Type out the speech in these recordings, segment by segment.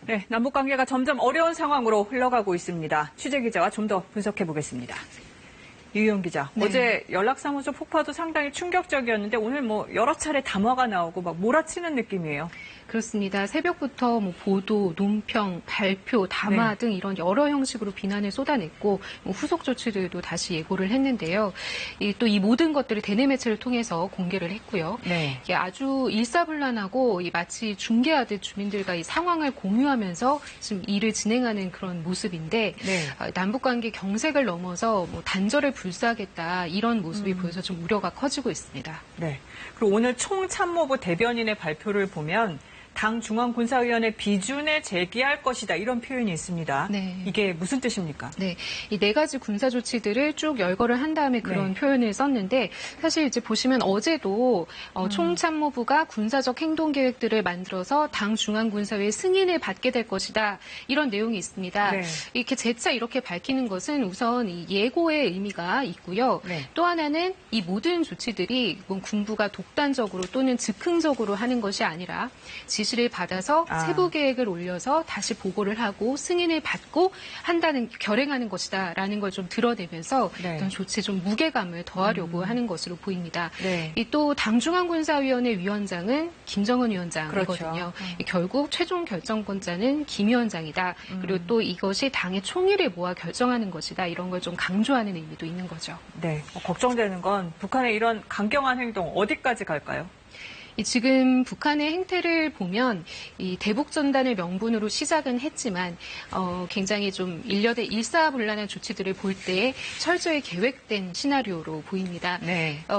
네, 남북 관계가 점점 어려운 상황으로 흘러가고 있습니다. 취재 기자와 좀 더 분석해 보겠습니다. 유희영 기자, 네. 어제 연락사무소 폭파도 상당히 충격적이었는데 오늘 여러 차례 담화가 나오고 막 몰아치는 느낌이에요. 그렇습니다. 새벽부터 보도, 논평, 발표, 담화 등 이런 여러 형식으로 비난을 쏟아냈고 후속 조치들도 다시 예고를 했는데요. 또 이 모든 것들을 대내 매체를 통해서 공개를 했고요. 네. 이게 아주 일사불란하고 마치 중계하듯 주민들과 이 상황을 공유하면서 지금 일을 진행하는 그런 모습인데 남북관계 경색을 넘어서 단절을 불사하겠다 이런 모습이 보여서 좀 우려가 커지고 있습니다. 네. 그리고 오늘 총참모부 대변인의 발표를 보면 당 중앙군사위원회 비준에 제기할 것이다 이런 표현이 있습니다. 네. 이게 무슨 뜻입니까? 네, 이 네 가지 군사 조치들을 쭉 열거를 한 다음에 그런 표현을 썼는데 사실 이제 보시면 어제도 총참모부가 군사적 행동 계획들을 만들어서 당 중앙군사위의 승인을 받게 될 것이다 이런 내용이 있습니다. 네. 이렇게 재차 이렇게 밝히는 것은 우선 이 예고의 의미가 있고요. 또 하나는 이 모든 조치들이 군부가 독단적으로 또는 즉흥적으로 하는 것이 아니라 지시를 받아서 세부 계획을 올려서 다시 보고를 하고 승인을 받고 결행하는 것이다라는 걸 좀 드러내면서 어떤 조치에 좀 무게감을 더하려고 하는 것으로 보입니다. 또 당중앙군사위원회 위원장은 김정은 위원장이거든요. 그렇죠. 결국 최종 결정권자는 김 위원장이다. 그리고 또 이것이 당의 총의를 모아 결정하는 것이다. 이런 걸 좀 강조하는 의미도 있는 거죠. 네, 걱정되는 건 북한의 이런 강경한 행동 어디까지 갈까요? 지금 북한의 행태를 보면 이 대북전단을 명분으로 시작은 했지만 굉장히 좀 일사불란한 조치들을 볼 때 철저히 계획된 시나리오로 보입니다.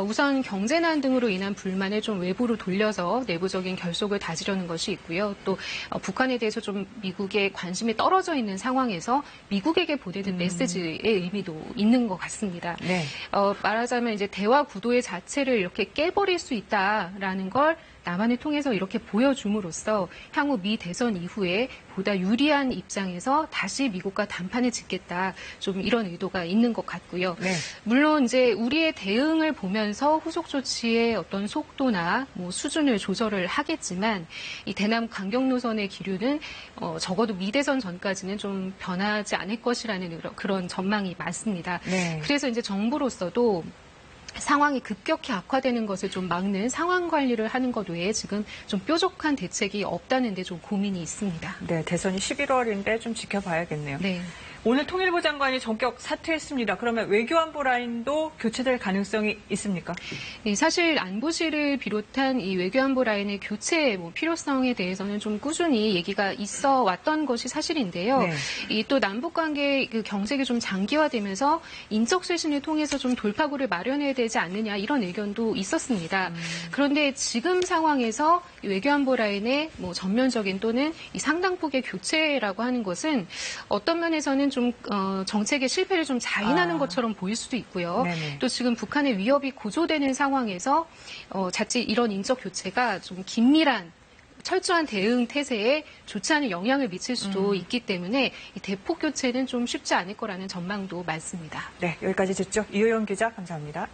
우선 경제난 등으로 인한 불만을 좀 외부로 돌려서 내부적인 결속을 다지려는 것이 있고요. 또 북한에 대해서 좀 미국의 관심이 떨어져 있는 상황에서 미국에게 보내는 메시지의 의미도 있는 것 같습니다. 말하자면 이제 대화 구도의 자체를 이렇게 깨버릴 수 있다라는 걸 남한을 통해서 이렇게 보여줌으로써 향후 미 대선 이후에 보다 유리한 입장에서 다시 미국과 담판을 짓겠다. 좀 이런 의도가 있는 것 같고요. 물론 이제 우리의 대응을 보면서 후속 조치의 어떤 속도나 수준을 조절을 하겠지만 이 대남 강경 노선의 기류는 적어도 미 대선 전까지는 좀 변하지 않을 것이라는 그런 전망이 많습니다. 그래서 이제 정부로서도 상황이 급격히 악화되는 것을 좀 막는 상황 관리를 하는 것 외에 지금 좀 뾰족한 대책이 없다는 데 좀 고민이 있습니다. 네, 대선이 11월인데 좀 지켜봐야겠네요. 오늘 통일부 장관이 전격 사퇴했습니다. 그러면 외교안보 라인도 교체될 가능성이 있습니까? 사실 안보실을 비롯한 이 외교안보 라인의 교체 필요성에 대해서는 좀 꾸준히 얘기가 있어 왔던 것이 사실인데요. 또 남북관계 그 경색이 좀 장기화되면서 인적 쇄신을 통해서 좀 돌파구를 마련해야 되지 않느냐 이런 의견도 있었습니다. 그런데 지금 상황에서 외교안보 라인의 전면적인 또는 이 상당폭의 교체라고 하는 것은 어떤 면에서는 좀 정책의 실패를 좀 자인하는 것처럼 보일 수도 있고요. 또 지금 북한의 위협이 고조되는 상황에서 자칫 이런 인적 교체가 좀 긴밀한 철저한 대응 태세에 좋지 않은 영향을 미칠 수도 있기 때문에 이 대폭 교체는 좀 쉽지 않을 거라는 전망도 많습니다. 네, 여기까지 듣죠. 이효영 기자 감사합니다.